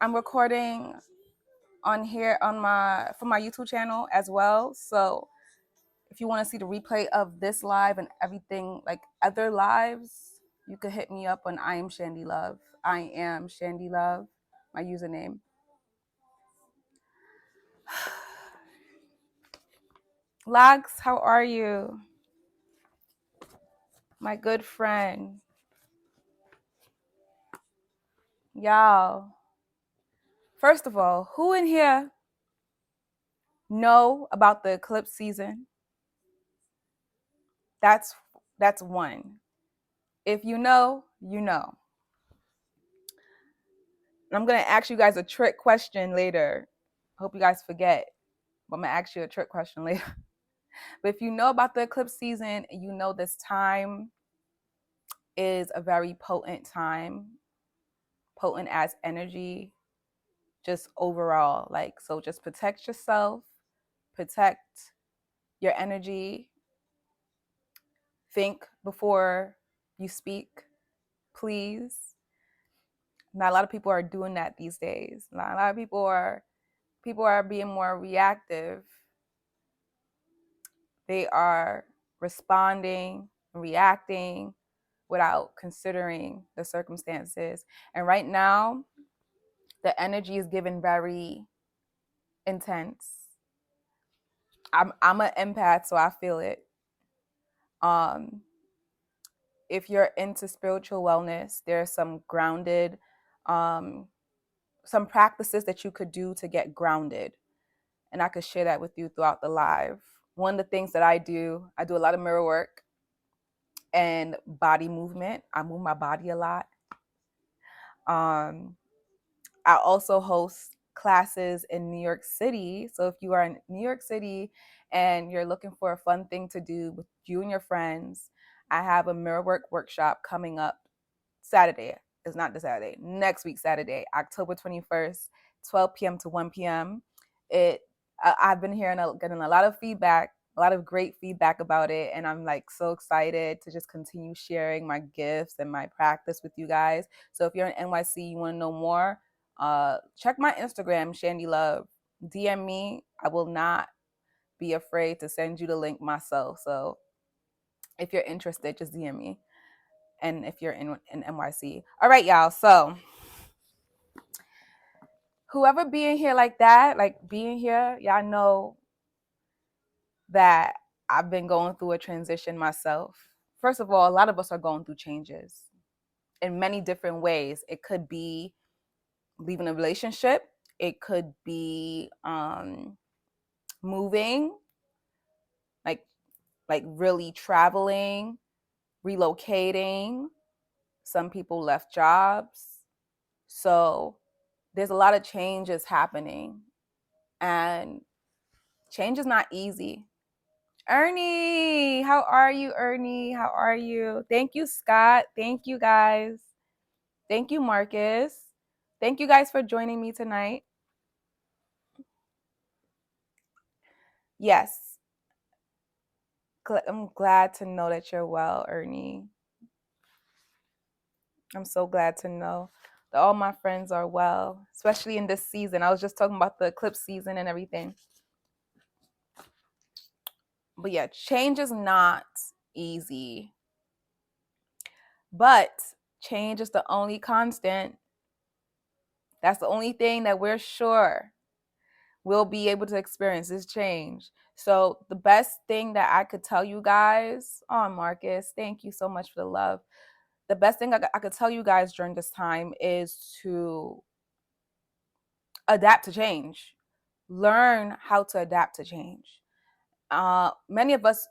I'm recording on here for my YouTube channel as well. So if you want to see the replay of this live and everything like other lives, you could hit me up on I am Shandy Love. I am Shandy Love, my username. Lax, how are you? My good friend. Y'all. First of all, who in here know about the eclipse season? That's one. If you know, you know. I'm going to ask you guys a trick question later. Hope you guys forget, but I'm going to ask you a trick question later. But if you know about the eclipse season, you know this time is a very potent time, potent as energy, just overall. Like, so just protect yourself, protect your energy, think before you speak, please. Not a lot of people are doing that these days. Not a lot of people are being more reactive. They are responding, reacting without considering the circumstances. And right now, the energy is given very intense. I'm an empath, so I feel it. If you're into spiritual wellness, there's some grounded, some practices that you could do to get grounded. And I could share that with you throughout the live. One of the things that I do a lot of mirror work and body movement. I move my body a lot. I also host classes in New York City. So if you are in New York City and you're looking for a fun thing to do with you and your friends, I have a mirror work workshop coming up Saturday. It's not this Saturday, next week, Saturday, October 21st, 12 p.m. to 1 p.m. I've been getting a lot of feedback, a lot of great feedback about it. And I'm like so excited to just continue sharing my gifts and my practice with you guys. So if you're in NYC, you want to know more, check my Instagram, Shandy Love. DM me. I will not be afraid to send you the link myself. So if you're interested, just DM me. And if you're in NYC. All right, y'all. So whoever being here like that, like being here, y'all know that I've been going through a transition myself. First of all, a lot of us are going through changes in many different ways. It could be leaving a relationship. It could be moving, like really traveling, relocating. Some people left jobs. So there's a lot of changes happening. And change is not easy. Ernie, how are you, Ernie? How are you? Thank you, Scott. Thank you, guys. Thank you, Marcus. Thank you guys for joining me tonight. Yes. I'm glad to know that you're well, Ernie. I'm so glad to know that all my friends are well, especially in this season. I was just talking about the eclipse season and everything. But yeah, change is not easy. But change is the only constant. That's the only thing that we're sure we'll be able to experience is change. So the best thing that I could tell you guys, oh, Marcus, thank you so much for the love. The best thing I could tell you guys during this time is to adapt to change. Learn how to adapt to change. Many of us,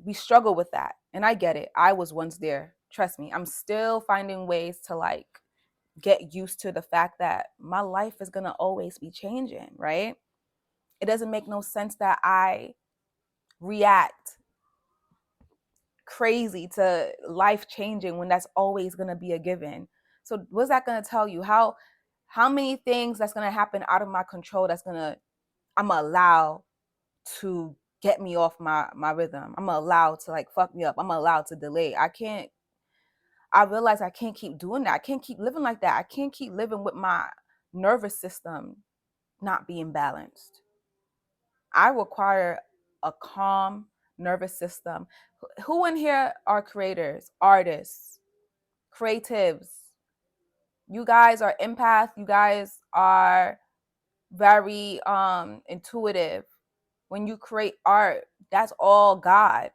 we struggle with that. And I get it. I was once there. Trust me. I'm still finding ways to like get used to the fact that my life is going to always be changing, right? It doesn't make no sense that I react crazy to life changing when that's always going to be a given. So what's that going to tell you? How many things that's going to happen out of my control I'm going to allow to get me off my rhythm. I'm going to allow to like fuck me up. I'm going to allow to delay. I realize I can't keep doing that. I can't keep living like that. I can't keep living with my nervous system not being balanced. I require a calm nervous system. Who in here are creators, artists, creatives? You guys are empath. You guys are very intuitive. When you create art, that's all God.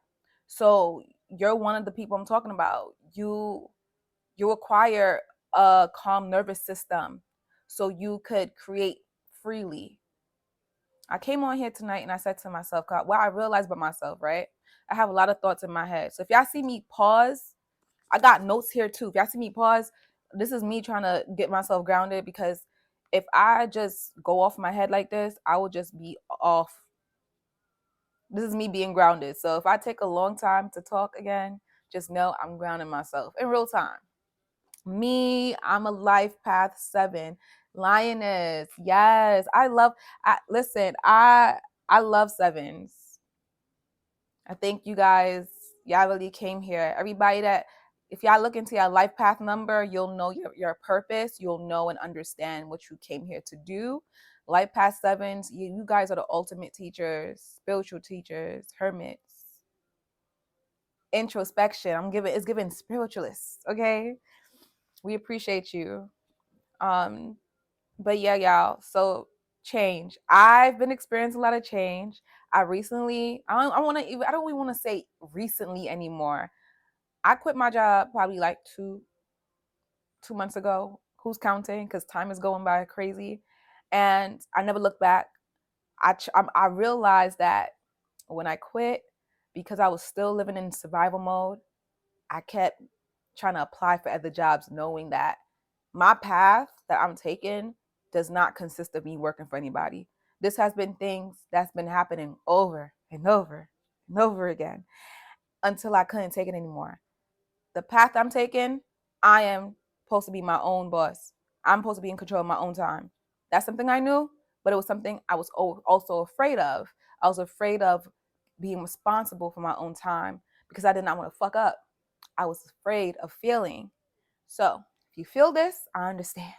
So you're one of the people I'm talking about. You require a calm nervous system so you could create freely. I came on here tonight and I said to myself, God, well, I realized about myself, right? I have a lot of thoughts in my head. So if y'all see me pause, I got notes here too. If y'all see me pause, this is me trying to get myself grounded, because if I just go off my head like this, I will just be off. This is me being grounded. So if I take a long time to talk again, just know I'm grounding myself in real time. Me, I'm a life path 7 lioness. Yes, I love sevens. I think you guys, y'all really came here. Everybody that, if y'all look into your life path number, you'll know your purpose. You'll know and understand what you came here to do. Life path sevens, you guys are the ultimate teachers, spiritual teachers, hermits. Introspection. It's giving spiritualists. Okay, we appreciate you. Um, but yeah, y'all. So change. I've been experiencing a lot of change. I recently, I don't even want to say recently anymore. I quit my job probably like two months ago. Who's counting? Because time is going by crazy, and I never looked back. I realized that when I quit, because I was still living in survival mode, I kept trying to apply for other jobs, knowing that my path that I'm taking does not consist of me working for anybody. This has been things that's been happening over and over and over again until I couldn't take it anymore. The path I'm taking, I am supposed to be my own boss. I'm supposed to be in control of my own time. That's something I knew, but it was something I was also afraid of. I was afraid of being responsible for my own time because I did not want to fuck up. I was afraid of failing. So if you feel this, I understand.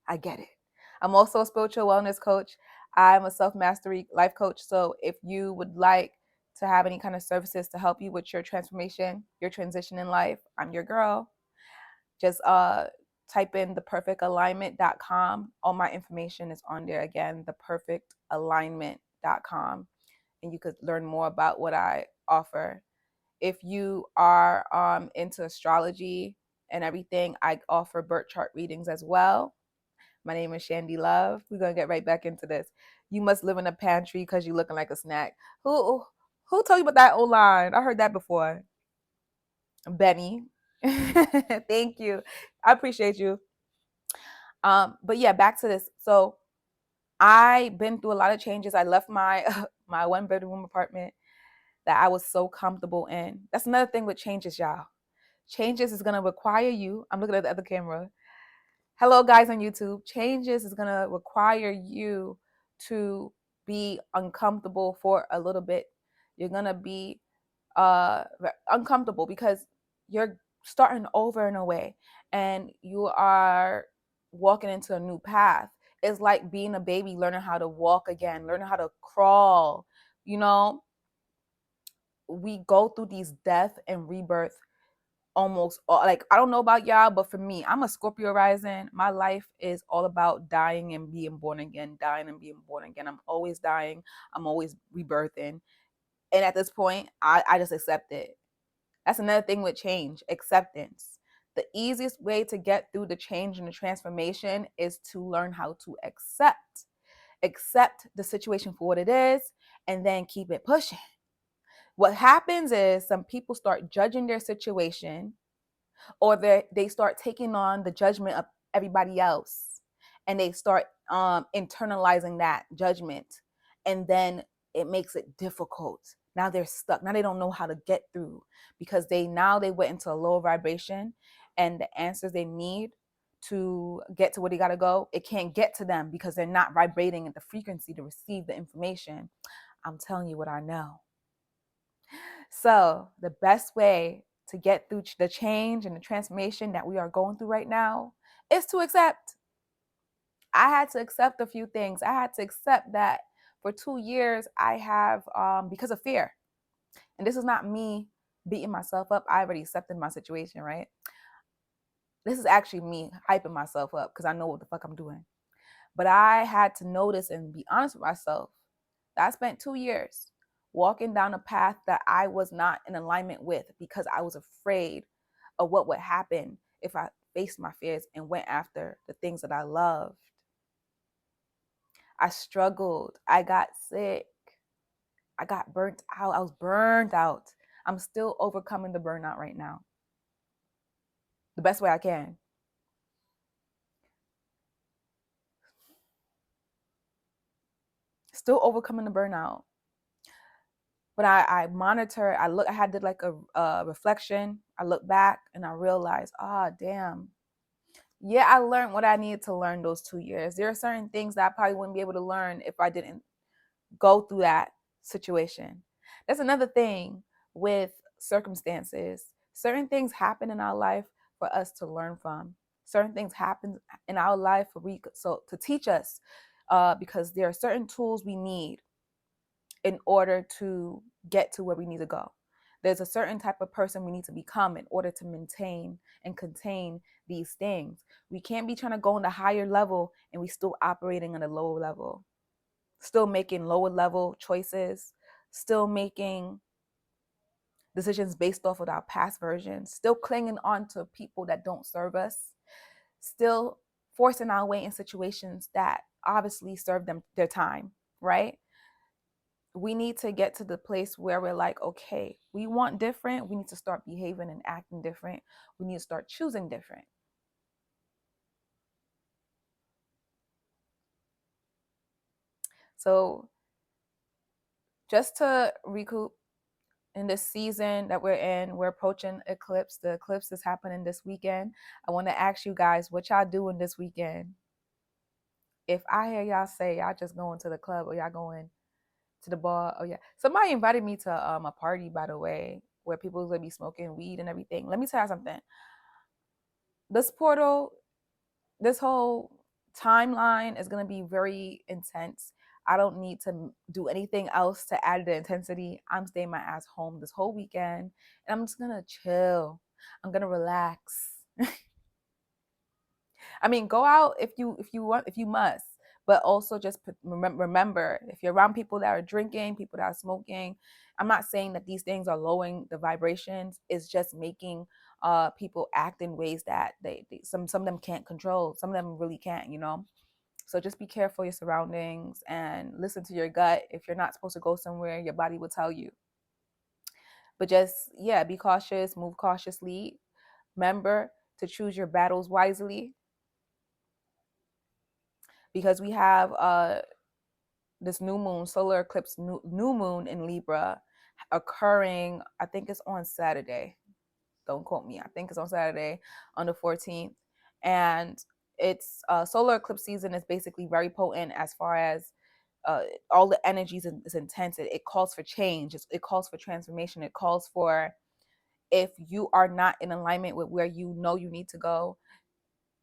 I get it. I'm also a spiritual wellness coach. I'm a self-mastery life coach. So if you would like to have any kind of services to help you with your transformation, your transition in life, I'm your girl. Just type in ThePerfectAlignment.com. All my information is on there again, ThePerfectAlignment.com. And you could learn more about what I offer. If you are into astrology and everything, I offer birth chart readings as well. My name is Shandy Love. We're gonna get right back into this. You must live in a pantry because you're looking like a snack. Who told you about that old line? I heard that before. Benny. Thank you. I appreciate you. But yeah, back to this. So I've been through a lot of changes. I left my my 1 bedroom apartment that I was so comfortable in. That's another thing with changes, y'all. Changes is gonna require you. I'm looking at the other camera. Hello, guys on YouTube. Changes is going to require you to be uncomfortable for a little bit. You're going to be uncomfortable because you're starting over in a way and you are walking into a new path. It's like being a baby, learning how to walk again, learning how to crawl. You know, we go through these death and rebirth almost like, I don't know about y'all, but for me, I'm a Scorpio rising. My life is all about dying and being born again, dying and being born again. I'm always dying. I'm always rebirthing. And at this point, I just accept it. That's another thing with change, acceptance. The easiest way to get through the change and the transformation is to learn how to accept the situation for what it is, and then keep it pushing. What happens is some people start judging their situation, or they start taking on the judgment of everybody else, and they start internalizing that judgment, and then it makes it difficult. Now they're stuck. Now they don't know how to get through because they went into a lower vibration, and the answers they need to get to where they got to go, it can't get to them because they're not vibrating at the frequency to receive the information. I'm telling you what I know. So the best way to get through the change and the transformation that we are going through right now is to accept. I had to accept a few things. I had to accept that for 2 years I have, because of fear. And this is not me beating myself up. I already accepted my situation, right? This is actually me hyping myself up because I know what the fuck I'm doing. But I had to notice and be honest with myself that I spent 2 years walking down a path that I was not in alignment with because I was afraid of what would happen if I faced my fears and went after the things that I loved. I struggled. I got sick. I got burnt out. I was burned out. I'm still overcoming the burnout right now the best way I can. Still overcoming the burnout. But I monitor, I did like a reflection. I look back and I realized, damn. Yeah, I learned what I needed to learn those 2 years. There are certain things that I probably wouldn't be able to learn if I didn't go through that situation. That's another thing with circumstances. Certain things happen in our life for us to learn from. Certain things happen in our life so to teach us, because there are certain tools we need in order to get to where we need to go. There's a certain type of person we need to become in order to maintain and contain these things. We can't be trying to go on the higher level and we still operating on a lower level, still making lower level choices, still making decisions based off of our past versions, still clinging on to people that don't serve us, still forcing our way in situations that obviously serve them their time, right? We need to get to the place where we're like, okay, we want different. We need to start behaving and acting different. We need to start choosing different. So just to recoup, in this season that we're in, we're approaching eclipse. The eclipse is happening this weekend. I want to ask you guys, what y'all doing this weekend? If I hear y'all say y'all just going to the club or y'all going to the bar, oh yeah. Somebody invited me to a party, by the way, where people are gonna be smoking weed and everything. Let me tell you something. This portal, this whole timeline is going to be very intense. I don't need to do anything else to add the intensity. I'm staying my ass home this whole weekend and I'm just going to chill. I'm going to relax. I mean, go out if you want, if you must, but also just remember, if you're around people that are drinking, people that are smoking, I'm not saying that these things are lowering the vibrations. It's just making people act in ways that some of them can't control. Some of them really can't, you know. So just be careful of your surroundings and listen to your gut. If you're not supposed to go somewhere, your body will tell you. But just, yeah, be cautious, move cautiously. Remember to choose your battles wisely, because we have this new moon, solar eclipse, new moon in Libra occurring, I think it's on Saturday. Don't quote me. I think it's on Saturday on the 14th. And it's solar eclipse season is basically very potent as far as all the energies is intense. It calls for change. It calls for transformation. It calls for, if you are not in alignment with where you know you need to go,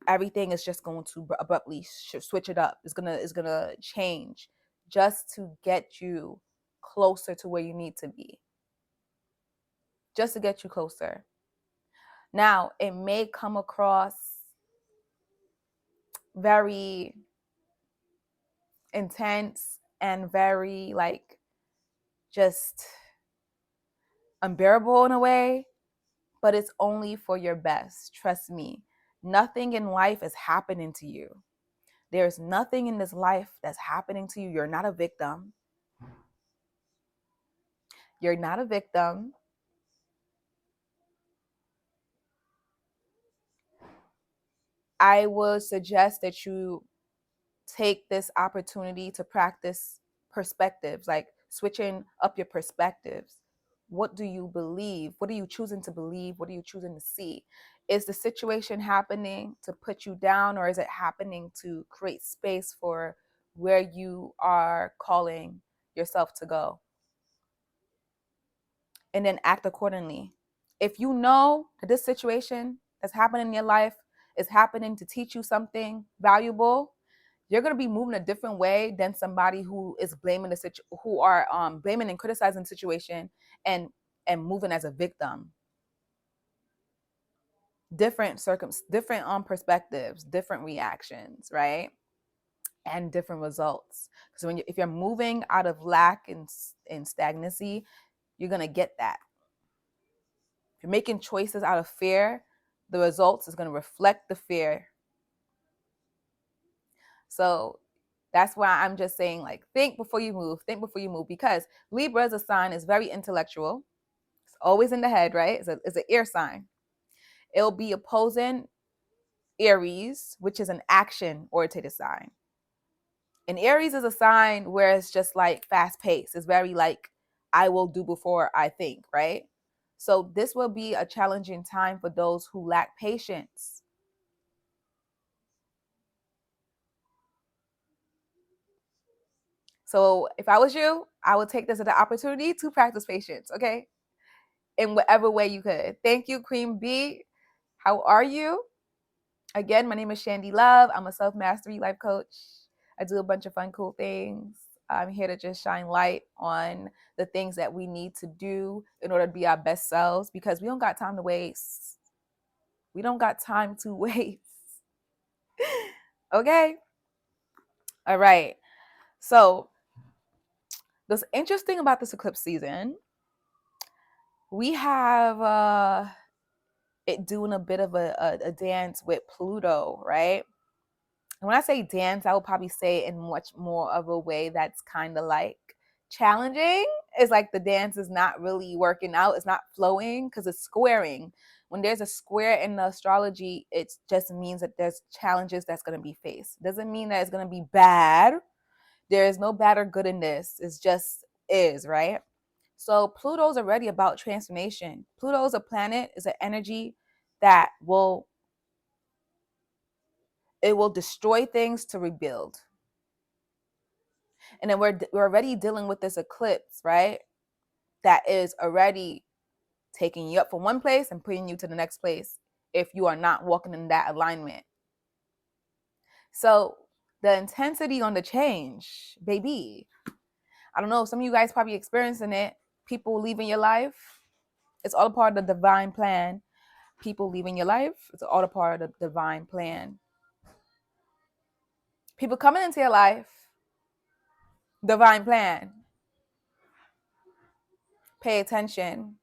everything is just going to abruptly switch it up. It's gonna change just to get you closer to where you need to be, just to get you closer. Now it may come across very intense and very like just unbearable in a way, but it's only for your best. Trust me. Nothing in life is happening to you. There's nothing in this life that's happening to you. You're not a victim. You're not a victim. I would suggest that you take this opportunity to practice perspectives, like switching up your perspectives. What do you believe? What are you choosing to believe? What are you choosing to see? Is the situation happening to put you down, or is it happening to create space for where you are calling yourself to go? And then act accordingly. If you know that this situation that's happening in your life is happening to teach you something valuable, you're going to be moving a different way than somebody who is blaming who are blaming and criticizing the situation and moving as a victim. Different perspectives, different reactions, right? And different results. Because if you're moving out of lack and stagnancy, you're going to get that. If you're making choices out of fear, the results is going to reflect the fear. So that's why I'm just saying, like, think before you move, because Libra as a sign is very intellectual. It's always in the head, right? It's an air sign. It'll be opposing Aries, which is an action oriented sign. And Aries is a sign where it's just like fast paced. It's very like, I will do before I think, right? So this will be a challenging time for those who lack patience. So if I was you, I would take this as an opportunity to practice patience, okay? In whatever way you could. Thank you, Queen B. How are you? Again, my name is Shandy Love. I'm a self-mastery life coach. I do a bunch of fun, cool things. I'm here to just shine light on the things that we need to do in order to be our best selves, because we don't got time to waste. We don't got time to waste. Okay? All right. So, what's interesting about this eclipse season, we have it doing a bit of a dance with Pluto, right? And when I say dance, I would probably say it in much more of a way that's kind of like challenging. It's like the dance is not really working out. It's not flowing because it's squaring. When there's a square in the astrology, it just means that there's challenges that's going to be faced. Doesn't mean that it's going to be bad. There is no bad or good in this. It's just is, right? So Pluto's already about transformation. Pluto is a planet, is an energy that will destroy things to rebuild. And then we're already dealing with this eclipse, right? That is already taking you up from one place and putting you to the next place if you are not walking in that alignment. So the intensity on the change, baby. I don't know, some of you guys probably experiencing it. People leaving your life. It's all a part of the divine plan. People leaving your life. It's all a part of the divine plan. People coming into your life. Divine plan. Pay attention.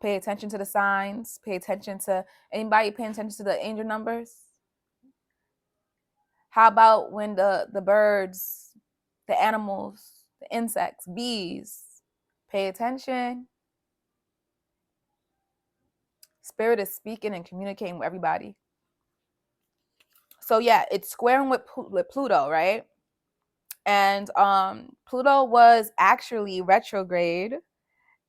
Pay attention to the signs. Pay attention to anybody paying attention to the angel numbers. How about when the birds, the animals, the insects, bees, pay attention. Spirit is speaking and communicating with everybody. So yeah, it's squaring with Pluto, right? And Pluto was actually retrograde,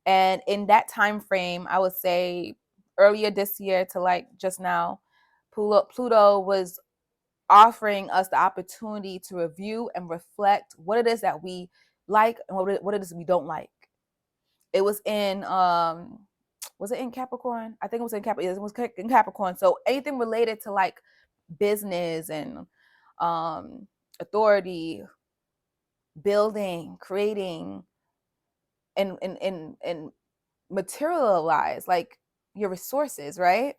and in that time frame, I would say earlier this year to like just now, Pluto was offering us the opportunity to review and reflect what it is that we like and what it is we don't like. It was in was it in Capricorn? I think it was in Capricorn. It was in Capricorn. So anything related to like business and authority, building, creating, and materialize like your resources, right?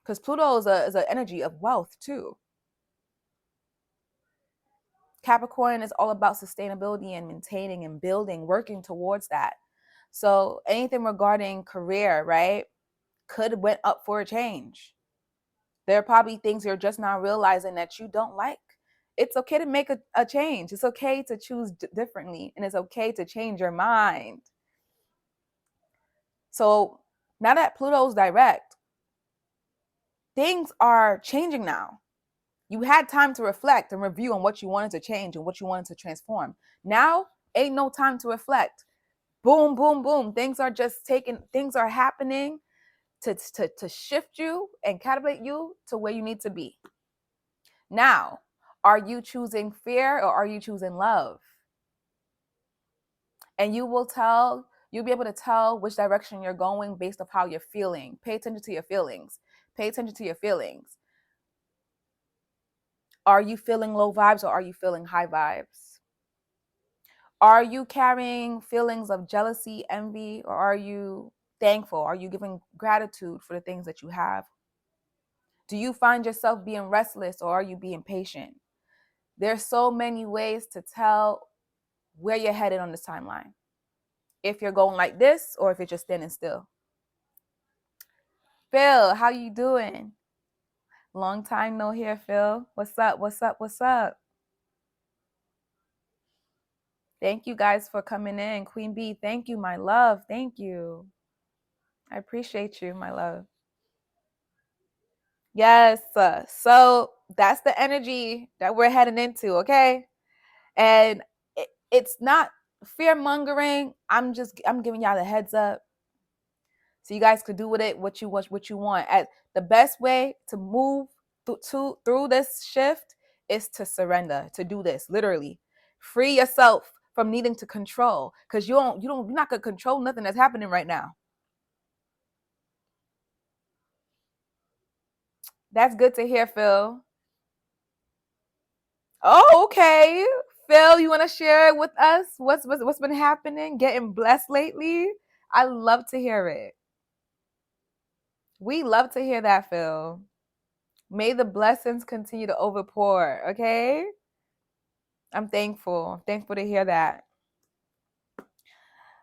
Because Pluto is an energy of wealth too. Capricorn is all about sustainability and maintaining and building, working towards that. So anything regarding career, right, could went up for a change. There are probably things you're just not realizing that you don't like. It's okay to make a change. It's okay to choose differently, and it's okay to change your mind. So now that Pluto's direct, things are changing now. You had time to reflect and review on what you wanted to change and what you wanted to transform. Now, ain't no time to reflect. Boom, boom, boom. Things are happening to shift you and catapult you to where you need to be. Now, are you choosing fear or are you choosing love? And you'll be able to tell which direction you're going based off how you're feeling. Pay attention to your feelings. Pay attention to your feelings. Are you feeling low vibes or are you feeling high vibes? Are you carrying feelings of jealousy, envy, or are you thankful? Are you giving gratitude for the things that you have? Do you find yourself being restless or are you being patient? There's so many ways to tell where you're headed on this timeline. If you're going like this or if you're just standing still. Phil, how you doing? Long time no hear, Phil. What's up? What's up? What's up? Thank you guys for coming in. Queen Bee, thank you, my love. Thank you. I appreciate you, my love. Yes. So that's the energy that we're heading into, okay? And it's not fear mongering. I'm giving y'all the heads up so you guys could do with it what you want. At the best way to move through this shift is to surrender, to do this literally. Free yourself from needing to control, because you're not gonna control nothing that's happening right now. That's good to hear, Phil. Oh, okay. Phil, you want to share with us what's been happening, getting blessed lately? I love to hear it. We love to hear that, Phil. May the blessings continue to overpour, okay? I'm thankful. I'm thankful to hear that.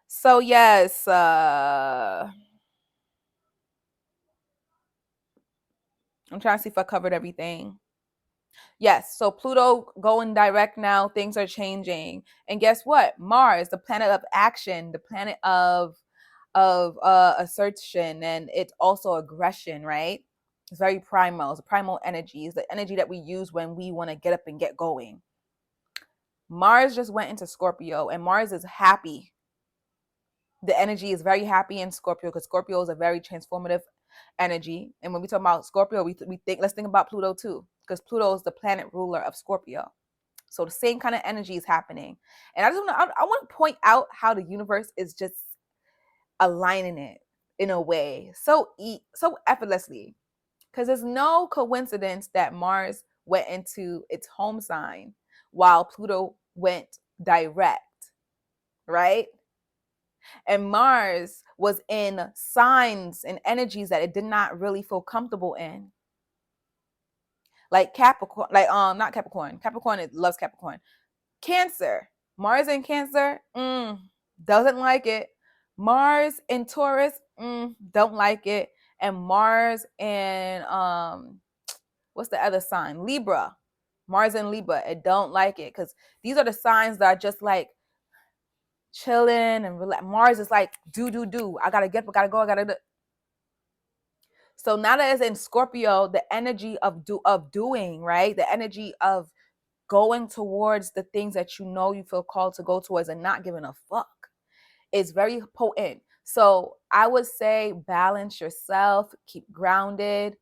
So yes, I'm trying to see if I covered everything. Yes, so Pluto going direct now, things are changing. And guess what? Mars, the planet of action, the planet of assertion, and it's also aggression, right? It's very primal. It's a primal energy. It's the energy that we use when we want to get up and get going. Mars just went into Scorpio, and Mars is happy. The energy is very happy in Scorpio because Scorpio is a very transformative energy. And when we talk about Scorpio, we think, let's think about Pluto too, because Pluto is the planet ruler of Scorpio. So the same kind of energy is happening. And I want to point out how the universe is just aligning it in a way so effortlessly, because there's no coincidence that Mars went into its home sign while Pluto went direct, right? And Mars was in signs and energies that it did not really feel comfortable in. Like Capricorn, like not Capricorn. Capricorn, it loves Capricorn. Cancer. Mars in Cancer, doesn't like it. Mars in Taurus, don't like it. And Mars in what's the other sign? Libra. Mars in Libra, it don't like it, because these are the signs that are just like chilling and relax. Mars is like do. I gotta get up, I gotta go, I gotta do. So now that it's in Scorpio, the energy of doing, right? The energy of going towards the things that you feel called to go towards and not giving a fuck is very potent. So I would say balance yourself, keep grounded.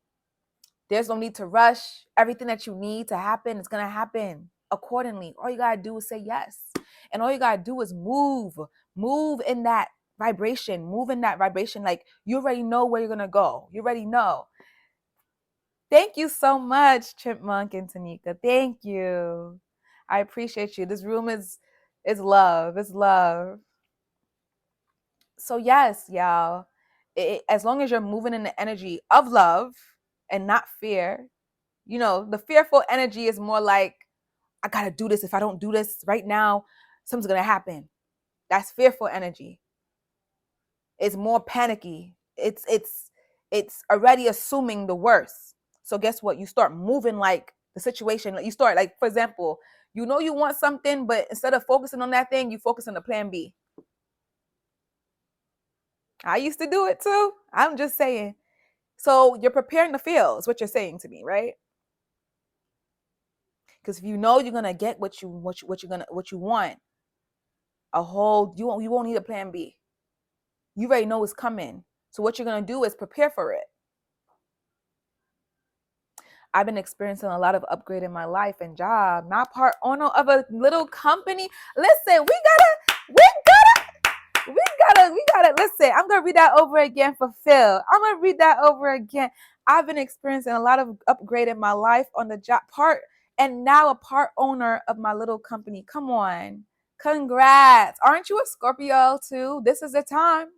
There's no need to rush. Everything that you need to happen is going to happen accordingly. All you got to do is say yes. And all you got to do is move in that vibration, Like you already know where you're going to go. You already know. Thank you so much, Chipmunk and Tanika. Thank you. I appreciate you. This room is love. It's love. So yes, y'all. As long as you're moving in the energy of love and not fear, the fearful energy is more like, I gotta do this. If I don't do this right now, something's gonna happen. That's fearful energy. It's more panicky. It's already assuming the worst. So guess what? You start moving like the situation. You start like, for example, you want something, but instead of focusing on that thing, you focus on the plan B. I used to do it too. I'm just saying. So you're preparing to fail is what you're saying to me, right? Because if you know you're gonna get what you want, you won't need a plan B. You already know it's coming. So what you're gonna do is prepare for it. I've been experiencing a lot of upgrade in my life and job, not part owner of a little company. Listen, we gotta listen. I'm gonna read that over again for Phil. I'm gonna read that over again. I've been experiencing a lot of upgrade in my life on the job part and now a part owner of my little company. Come on. Congrats. Aren't you a Scorpio too? This is the time.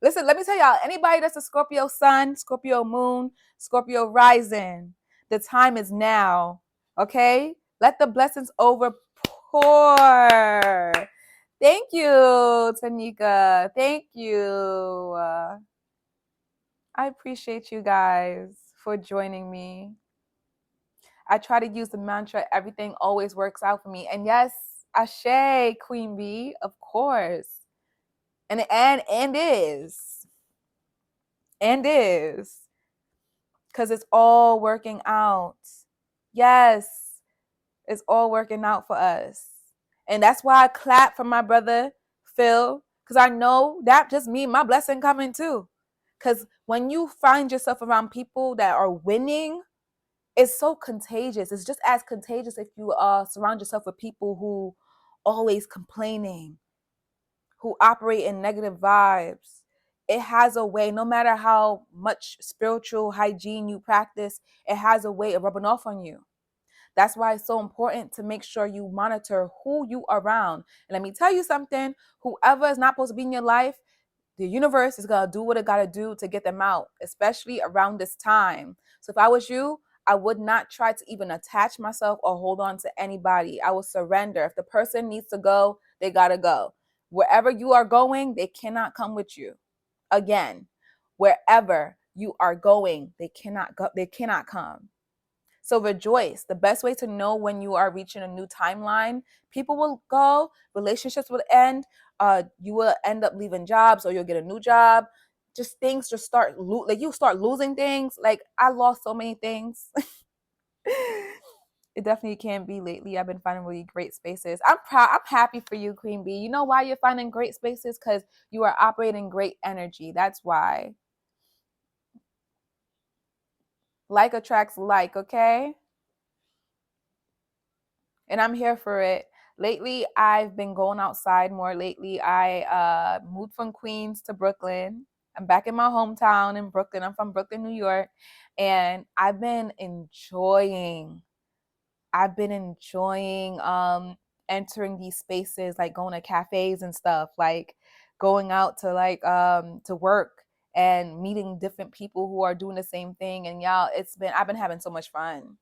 Listen, let me tell y'all, anybody that's a Scorpio sun, Scorpio moon, Scorpio rising, the time is now. Okay? Let the blessings overpour. Thank you, Tanika. Thank you. I appreciate you guys for joining me. I try to use the mantra, everything always works out for me. And yes, Ashe, Queen Bee, of course. And is. And is. Because it's all working out. Yes, it's all working out for us. And that's why I clap for my brother, Phil, because I know that just means my blessing coming too. Because when you find yourself around people that are winning, it's so contagious. It's just as contagious if you surround yourself with people who always complaining, who operate in negative vibes. It has a way, no matter how much spiritual hygiene you practice, it has a way of rubbing off on you. That's why it's so important to make sure you monitor who you are around. And let me tell you something, whoever is not supposed to be in your life, the universe is going to do what it got to do to get them out, especially around this time. So if I was you, I would not try to even attach myself or hold on to anybody. I will surrender. If the person needs to go, they got to go. Wherever you are going, they cannot come with you. Again, wherever you are going, they cannot go, they cannot come. So rejoice. The best way to know when you are reaching a new timeline, people will go, relationships will end, you will end up leaving jobs or you'll get a new job. Just things just start like you start losing things. Like I lost so many things. It definitely can be lately. I've been finding really great spaces. I'm proud. I'm happy for you, Queen Bee. You know why you're finding great spaces? Because you are operating great energy. That's why. Like attracts like, okay? And I'm here for it. Lately, I've been going outside more. Lately, I moved from Queens to Brooklyn. I'm back in my hometown in Brooklyn. I'm from Brooklyn, New York, and I've been enjoying. Entering these spaces, like going to cafes and stuff, like going out to to work and meeting different people who are doing the same thing. And y'all, I've been having so much fun.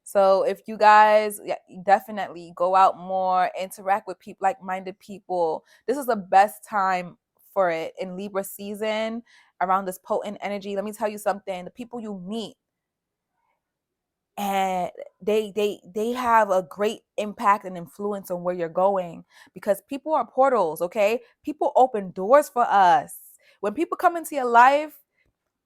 So if you guys, yeah, definitely go out more, interact with people, like-minded people. This is the best time for it in Libra season around this potent energy. Let me tell you something. The people you meet, and they have a great impact and influence on where you're going, because people are portals, okay? People open doors for us. When people come into your life,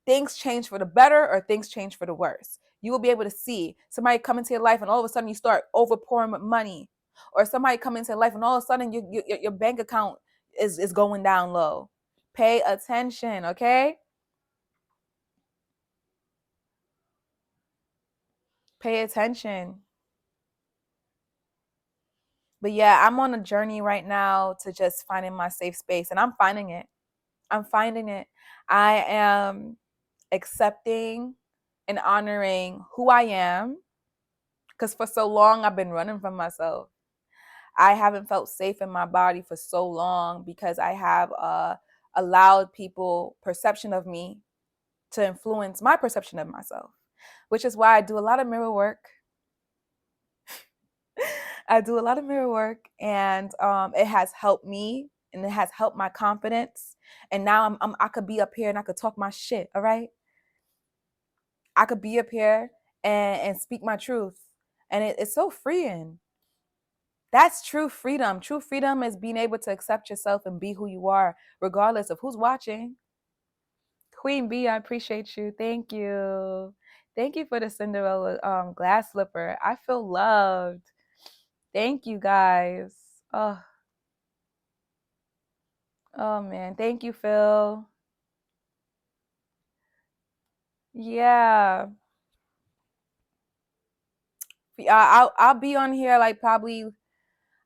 things change for the better or things change for the worse. You will be able to see somebody come into your life and all of a sudden you start overpouring with money, or somebody come into your life and all of a sudden your bank account is going down low. Pay attention, okay? Pay attention. But yeah, I'm on a journey right now to just finding my safe space, and I'm finding it. I'm finding it. I am accepting and honoring who I am, because for so long I've been running from myself. I haven't felt safe in my body for so long because I have allowed people perception of me to influence my perception of myself, which is why I do a lot of mirror work. I do a lot of mirror work, and it has helped me, and it has helped my confidence. And now I could be up here and I could talk my shit. All right, I could be up here and speak my truth, and it's so freeing. That's true freedom. True freedom is being able to accept yourself and be who you are, regardless of who's watching. Queen Bee, I appreciate you. Thank you. Thank you for the Cinderella glass slipper. I feel loved. Thank you guys. Oh, oh man. Thank you, Phil. Yeah. I'll be on here like probably,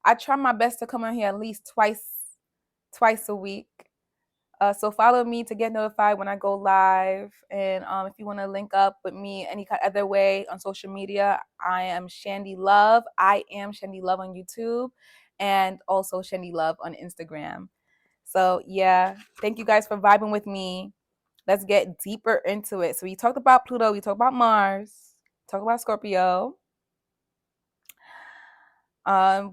I try my best to come on here at least twice a week. So follow me to get notified when I go live. And if you want to link up with me any other way on social media, I am Shandy Love. I am Shandy Love on YouTube and also Shandy Love on Instagram. So yeah, thank you guys for vibing with me. Let's get deeper into it. So we talked about Pluto, we talked about Mars, talked about Scorpio.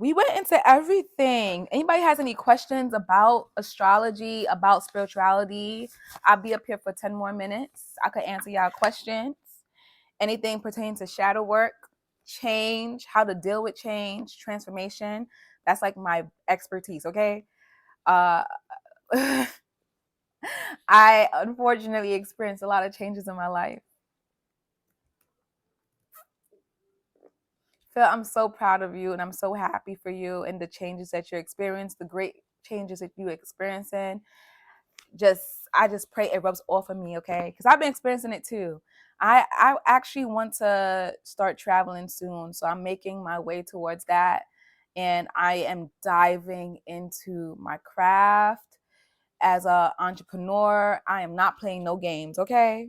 We went into everything. Anybody has any questions about astrology, about spirituality? I'll be up here for 10 more minutes. I could answer y'all questions. Anything pertaining to shadow work, change, how to deal with change, transformation. That's like my expertise, okay? Uh, I unfortunately experienced a lot of changes in my life. Phil, I'm so proud of you and I'm so happy for you and the changes that you experienced, the great changes that you experiencing. I just pray it rubs off of me, okay? Because I've been experiencing it too. I actually want to start traveling soon, so I'm making my way towards that, and I am diving into my craft as a entrepreneur. I am not playing no games, okay?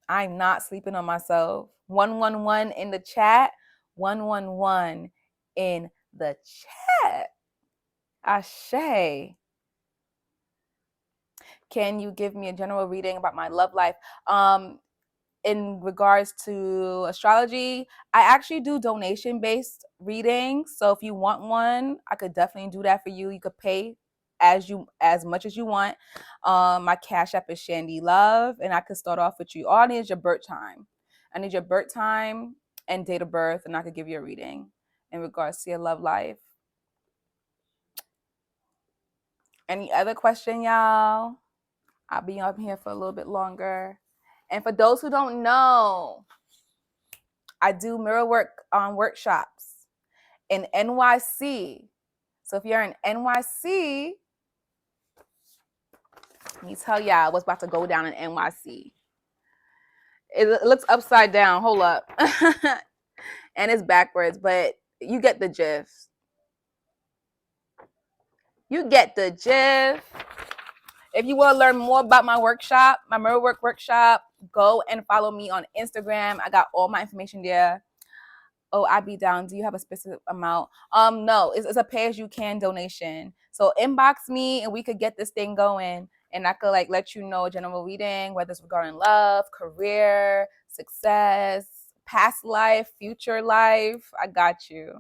I'm not sleeping on myself. 111 in the chat. 111 in the chat. Ashe. Can you give me a general reading about my love life? In regards to astrology, I actually do donation based readings. So if you want one, I could definitely do that for you. You could pay as much as you want. My cash app is Shandy Love, and I could start off with you. All I need is your birth time. I need your birth time and date of birth, and I could give you a reading in regards to your love life. Any other question, y'all? I'll be up here for a little bit longer. And for those who don't know, I do mirror work workshops in NYC. So if you're in NYC, let me tell y'all what's about to go down in NYC. It looks upside down. Hold up. And it's backwards, but you get the gist. You get the gist. If you want to learn more about my workshop, my mirror work workshop, go and follow me on Instagram. I got all my information there. Oh, I'd be down. Do you have a specific amount? No, it's a pay as you can donation. So inbox me and we could get this thing going. And I could like let you know a general reading, whether it's regarding love, career, success, past life, future life. I got you.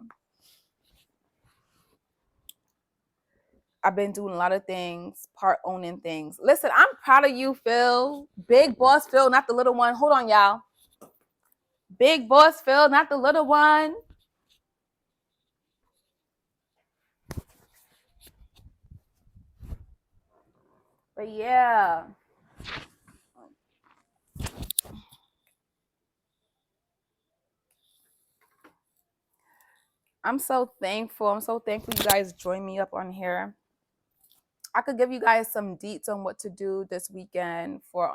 I've been doing a lot of things, part owning things. Listen, I'm proud of you, Phil. Big boss Phil, not the little one. Hold on, y'all. Big boss Phil, not the little one. But yeah. I'm so thankful. I'm so thankful you guys joined me up on here. I could give you guys some deets on what to do this weekend for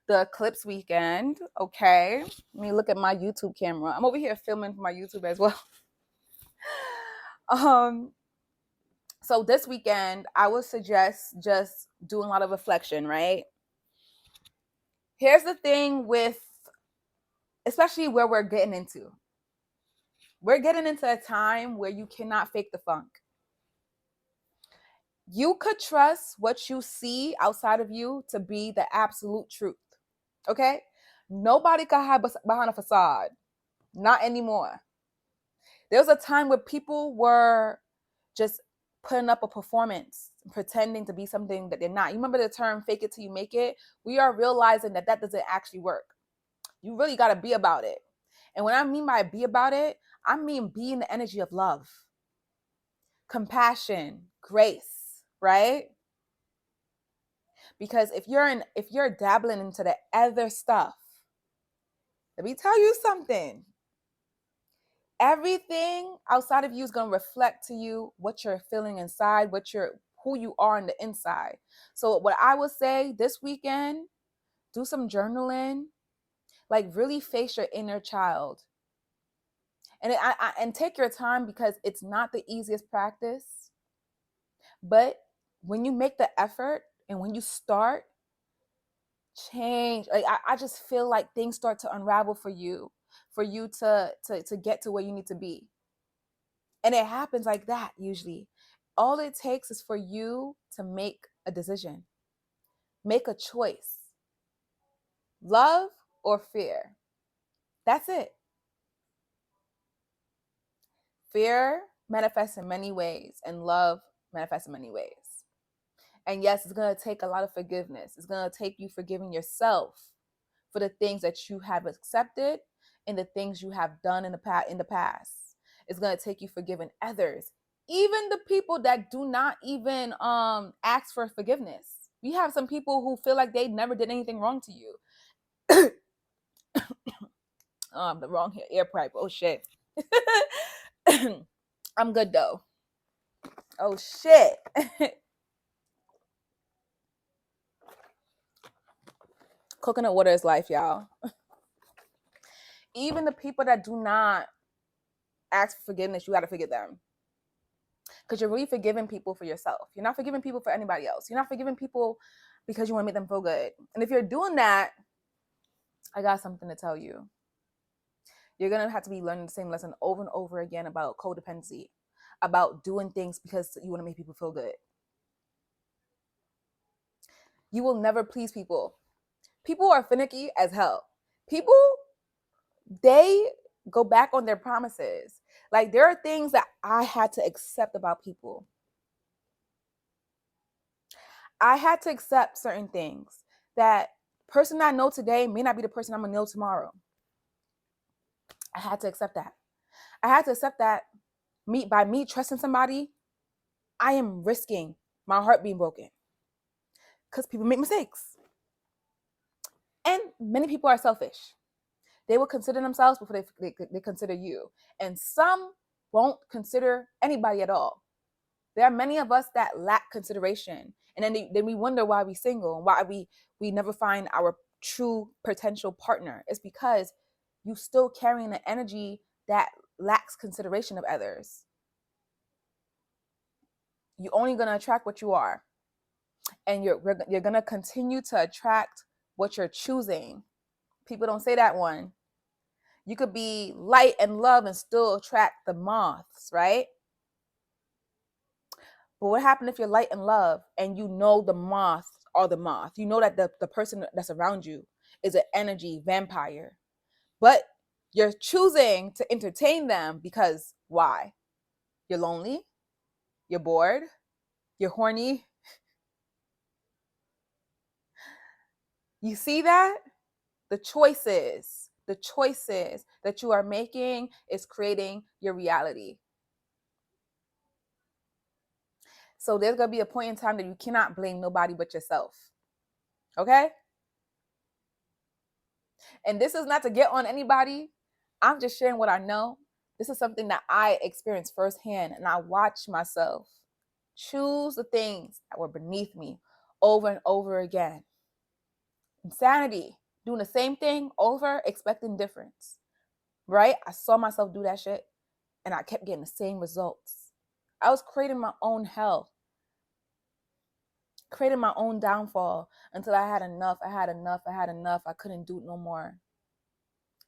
the eclipse weekend. Okay. Let me look at my YouTube camera. I'm over here filming for my YouTube as well. um so this weekend I would suggest just doing a lot of reflection, right? Here's the thing with especially where we're getting into. We're getting into a time where you cannot fake the funk. You could trust what you see outside of you to be the absolute truth. Okay? Nobody can hide behind a facade. Not anymore. There was a time where people were just putting up a performance, pretending to be something that they're not. You remember the term fake it till you make it? We are realizing that doesn't actually work. You really got to be about it. And when I mean by be about it, I mean be in the energy of love, compassion, grace, right? Because if you're dabbling into the other stuff, let me tell you something. Everything outside of you is going to reflect to you what you're feeling inside, who you are on the inside. So what I would say this weekend, do some journaling, like really face your inner child. And take your time because it's not the easiest practice, but when you make the effort and when you start, change, like I just feel like things start to unravel for you to get to where you need to be. And it happens like that usually. All it takes is for you to make a decision, make a choice. Love or fear. That's it. Fear manifests in many ways, and love manifests in many ways. And yes, it's going to take a lot of forgiveness. It's going to take you forgiving yourself for the things that you have accepted and the things you have done in the past. It's going to take you forgiving others, even the people that do not even ask for forgiveness. We have some people who feel like they never did anything wrong to you. The wrong air pipe. Oh shit. I'm good though. Oh shit. Coconut water is life, y'all. Even the people that do not ask for forgiveness, you got to forgive them. Because you're really forgiving people for yourself. You're not forgiving people for anybody else. You're not forgiving people because you want to make them feel good. And if you're doing that, I got something to tell you. You're going to have to be learning the same lesson over and over again about codependency, about doing things because you want to make people feel good. You will never please people. People are finicky as hell. People, they go back on their promises. Like, there are things that I had to accept about people. I had to accept certain things. That person I know today may not be the person I'm gonna know tomorrow. I had to accept that. I had to accept that by me trusting somebody, I am risking my heart being broken. Because people make mistakes. And many people are selfish. They will consider themselves before they consider you. And some won't consider anybody at all. There are many of us that lack consideration. And then we wonder why we're single and why we never find our true potential partner. It's because you still carrying an energy that lacks consideration of others. You're only going to attract what you are. And you're going to continue to attract what you're choosing. People don't say that one. You could be light and love and still attract the moths, right? But what happened if you're light and love and you know the moth or the moth? You know that the person that's around you is an energy vampire. But you're choosing to entertain them because why? You're lonely, you're bored, you're horny. You see that? The choices that you are making is creating your reality. So there's going to be a point in time that you cannot blame nobody but yourself. Okay? And this is not to get on anybody. I'm just sharing what I know. This is something that I experienced firsthand, and I watched myself choose the things that were beneath me over and over again. Insanity. Doing the same thing over, expecting difference. Right? I saw myself do that shit, and I kept getting the same results. I was creating my own hell, creating my own downfall until I had enough. I couldn't do it no more.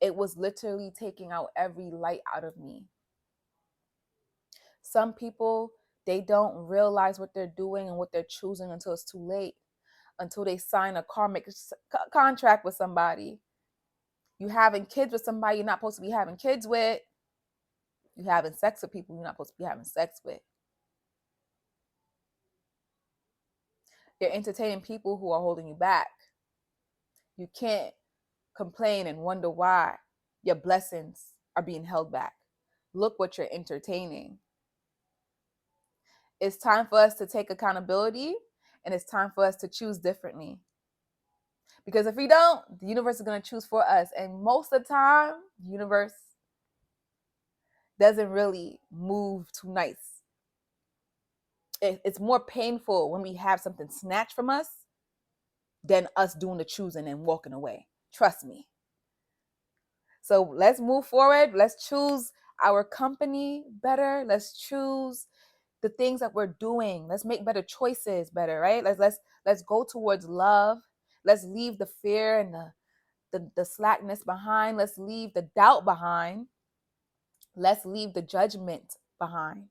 It was literally taking out every light out of me. Some people, they don't realize what they're doing and what they're choosing until it's too late, until they sign a karmic contract with somebody. You having kids with somebody you're not supposed to be having kids with. You having sex with people you're not supposed to be having sex with. You're entertaining people who are holding you back. You can't complain and wonder why your blessings are being held back. Look what you're entertaining. It's time for us to take accountability, and it's time for us to choose differently. Because if we don't, the universe is going to choose for us. And most of the time, the universe doesn't really move too nice. It's more painful when we have something snatched from us than us doing the choosing and walking away. Trust me. So let's move forward. Let's choose our company better. Let's choose the things that we're doing. Let's make better choices better, right? Let's go towards love. Let's leave the fear and the slackness behind. Let's leave the doubt behind. Let's leave the judgment behind.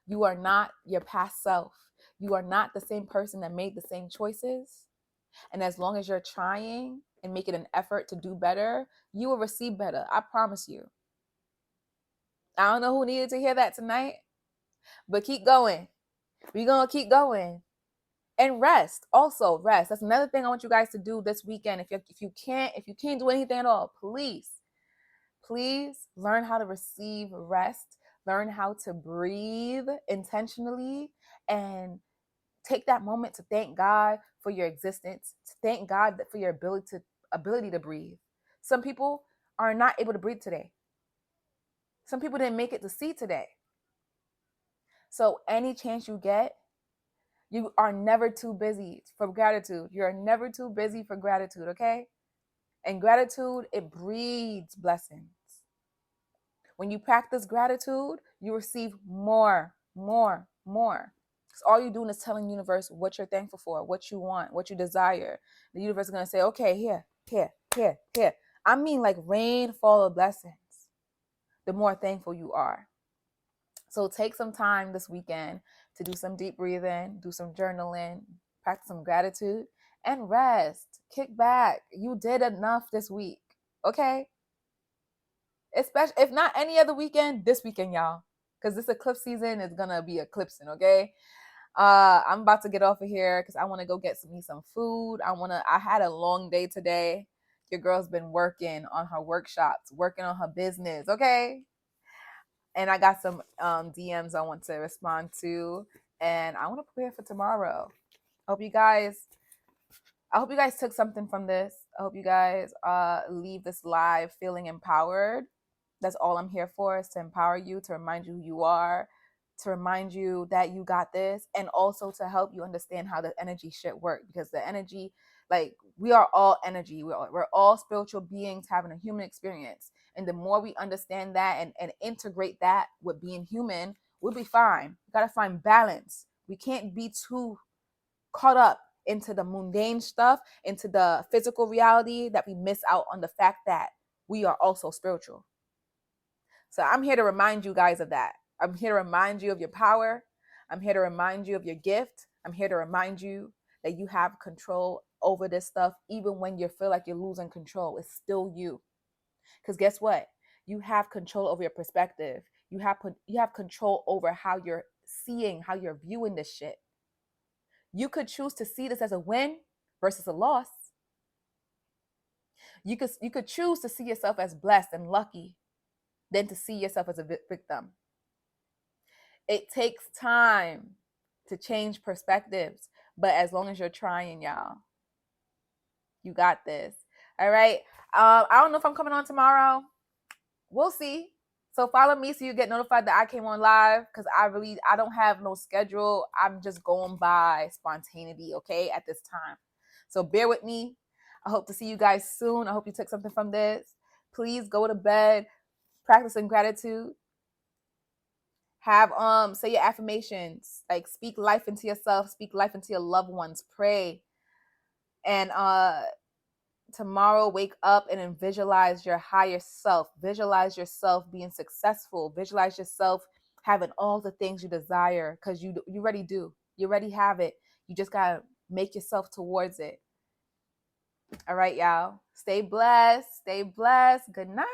You are not your past self. You are not the same person that made the same choices. And as long as you're trying and making an effort to do better, you will receive better. I promise you. I don't know who needed to hear that tonight, but keep going. We're going to keep going. And rest. Also, rest. That's another thing I want you guys to do this weekend. If you can't do anything at all, please learn how to receive rest. Learn how to breathe intentionally and take that moment to thank God for your existence, to thank God for your ability to breathe. Some people are not able to breathe today. Some people didn't make it to see today. So any chance you get, you are never too busy for gratitude. You're never too busy for gratitude, okay? And gratitude, it breeds blessings. When you practice gratitude, you receive more, more, more. Because all you're doing is telling the universe what you're thankful for, what you want, what you desire. The universe is going to say, okay, here, here, here, here. I mean, like rainfall of blessings, the more thankful you are. So take some time this weekend to do some deep breathing, do some journaling, practice some gratitude, and rest. Kick back. You did enough this week, okay? Especially if not any other weekend, this weekend, y'all. Because this eclipse season is gonna be eclipsing, okay? I'm about to get off of here because I want to go get me some food. I had a long day today. Your girl's been working on her workshops, working on her business, okay? And I got some DMs I want to respond to, and I want to prepare for tomorrow. I hope you guys took something from this. I hope you guys leave this live feeling empowered. That's all I'm here for, is to empower you, to remind you who you are, to remind you that you got this, and also to help you understand how the energy shit work. Because the energy, like, we are all energy. We're all spiritual beings having a human experience. And the more we understand that and integrate that with being human, we'll be fine. We got to find balance. We can't be too caught up into the mundane stuff, into the physical reality, that we miss out on the fact that we are also spiritual. So I'm here to remind you guys of that. I'm here to remind you of your power. I'm here to remind you of your gift. I'm here to remind you that you have control over this stuff. Even when you feel like you're losing control, it's still you. Because guess what? You have control over your perspective. You have control over how you're seeing, how you're viewing this shit. You could choose to see this as a win versus a loss. You could choose to see yourself as blessed and lucky than to see yourself as a victim. It takes time to change perspectives, but as long as you're trying, y'all, you got this. All right. I don't know if I'm coming on tomorrow. We'll see. So follow me so you get notified that I came on live, because I don't have no schedule. I'm just going by spontaneity, okay, at this time. So bear with me. I hope to see you guys soon. I hope you took something from this. Please go to bed, practicing gratitude. Have say your affirmations, like speak life into yourself, speak life into your loved ones, pray. And tomorrow, wake up and then visualize your higher self. Visualize yourself being successful. Visualize yourself having all the things you desire, because you already do. You already have it. You just gotta make yourself towards it. All right, y'all. Stay blessed. Stay blessed. Good night.